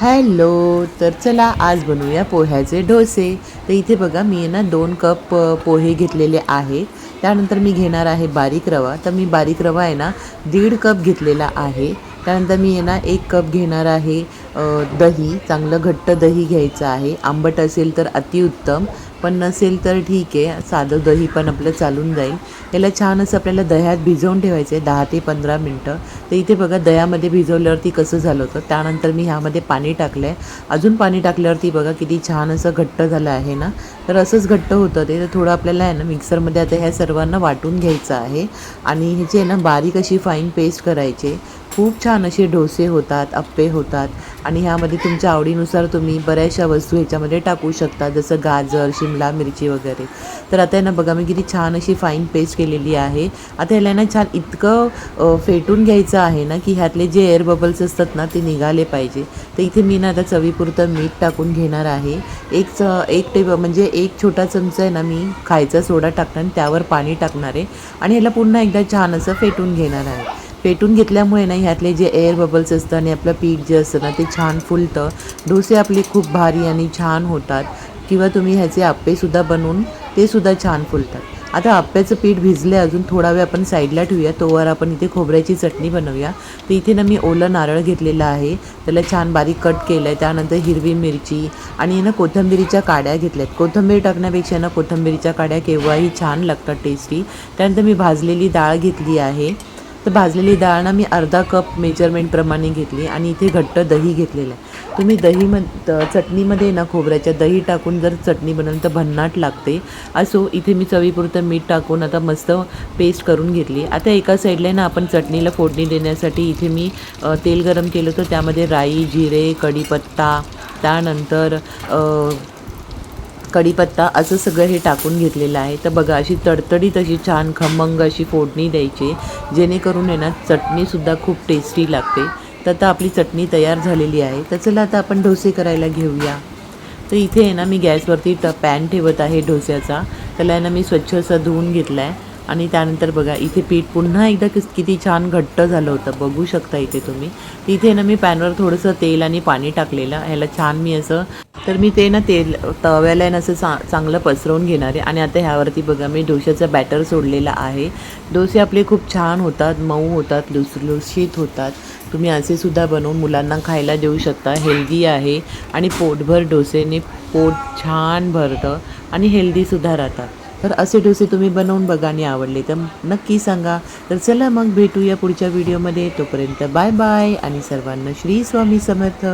Hello. तर चला आज बनवूया पोह्याचे डोसे. तर इथे बघा मी आहे ना 2 कप पोहे घेतलेले आहेत. त्यानंतर मी घेणार आहे बारीक रवा. तर मी बारीक रवा आहे ना 1.5 कप घेतलेला आहे. त्यानंतर मी आहे ना 1 कप घेणार आहे दही. चांगलं घट्ट दही घ्यायचं आहे. आंबट असेल तर अतिउत्तम, पण नसेल तर ठीक आहे, साधं दही पण आपलं चालून जाईल. याला छान असं आपल्याला दह्यात भिजवून ठेवायचं आहे 10 ते 15 मिनटं. तर इथे बघा दह्यामध्ये भिजवल्यावरती कसं झालं होतं. त्यानंतर मी ह्यामध्ये पाणी टाकलं आहे. अजून पाणी टाकल्यावरती बघा किती छान असं घट्ट झालं आहे ना. तर असंच घट्ट होतं ते. तर थोडं आपल्याला आहे ना मिक्सरमध्ये आता ह्या सर्वांना वाटून घ्यायचं आहे आणि ह्याची आहे ना बारीक अशी फाईन पेस्ट करायची. खूप छान असे डोसे होतात, अप्पे होतात आणि ह्यामध्ये तुमच्या आवडीनुसार तुम्ही बऱ्याचशा वस्तू ह्याच्यामध्ये टाकू शकता, जसं गाजर, शिमला मिरची वगैरे. तर आता आहे ना बघा मी किती छान अशी फाईन पेस्ट केलेली आहे. आता ह्याला ना छान इतकं फेटून घ्यायचं आहे ना की ह्यातले जे एअर बबल्स असतात ना ते निघाले पाहिजे. तर इथे मी ना आता चवीपुरतं मीठ टाकून घेणार आहे. म्हणजे एक छोटा चमचा आहे ना मी खायचा सोडा टाकणार आणि त्यावर पाणी टाकणार आहे आणि ह्याला पुन्हा एकदा छान असं फेटून घेणार आहे. पेटून घेतल्यामुळे ना ह्यातले जे एअर बबल्स असतं आणि आपलं पीठ जे असतं ना ते छान फुलतं. डोसे आपले खूप भारी आणि छान होतात. किंवा तुम्ही ह्याचे आप्पेसुद्धा बनवून ते सुद्धा छान फुलतात. आता आप्याचं पीठ भिजले अजून थोडा वेळ आपण साईडला ठेवूया. तोवर आपण इथे खोबऱ्याची चटणी बनवूया. तर इथे ना मी ओलं नारळ घेतलेलं आहे, त्याला छान बारीक कट केलं आहे. त्यानंतर हिरवी मिरची आणि ना कोथिंबिरीच्या काड्या घेतल्यात. कोथिंबीर टाकण्यापेक्षा ना कोथिंबिरीच्या काड्या केव्हाही छान लागतात टेस्टी. त्यानंतर मी भाजलेली डाळ घेतली आहे. तर भाजलेली डाळ ना मी अर्धा कप मेजरमेंटप्रमाणे घेतली आणि इथे घट्ट दही घेतलेलं आहे. तुम्ही चटणीमध्ये ना खोबऱ्याच्या दही टाकून जर चटणी बनवली तर भन्नाट लागते. असो, इथे मी चवीपुरतं मीठ टाकून आता मस्त पेस्ट करून घेतली. आता एका साईडला ना आपण चटणीला फोडणी देण्यासाठी इथे मी तेल गरम केलं होतं. त्यामध्ये राई, जिरे, कढीपत्ता, त्यानंतर कढीपत्ता असं सगळं हे टाकून घेतलेलं आहे. तर बघा अशी तडतडीत अशी छान खमंग अशी फोडणी द्यायची, जेणेकरून आहे ना चटणीसुद्धा खूप टेस्टी लागते. तर आता आपली चटणी तयार झालेली आहे. तर चला आता आपण डोसे करायला घेऊया. तर इथे आहे ना मी गॅसवरती पॅन ठेवत आहे डोस्याचा. त्याला आहे ना मी स्वच्छ असं धुवून घेतला आहे आणि त्यानंतर बघा इथे पीठ पुन्हा एकदा किती छान घट्ट झालं होतं, बघू शकता इथे तुम्ही. तिथे ना मी पॅनवर थोडंसं तेल आणि पाणी टाकलेलं. ह्याला छान मी असं तर मी ते ना तेल तव्याला आहे ना असं चांगलं पसरवून घेणार आहे आणि आता ह्यावरती बघा मी डोश्याचं बॅटर सोडलेलं आहे. डोसे आपले खूप छान होतात, मऊ होतात, लुसलुशीत होतात. तुम्ही असे सुद्धा बनवून मुलांना खायला देऊ शकता. हेल्दी आहे आणि पोटभर डोसेने पोट छान भरतं आणि हेल्दीसुद्धा राहतात. तर असे डोसे तुम्ही बनवून बघा आणि आवडले तर नक्की सांगा. तर चला मग भेटूया पुढच्या व्हिडिओमध्ये. तोपर्यंत बाय बाय आणि सर्वांना श्री स्वामी समर्थ.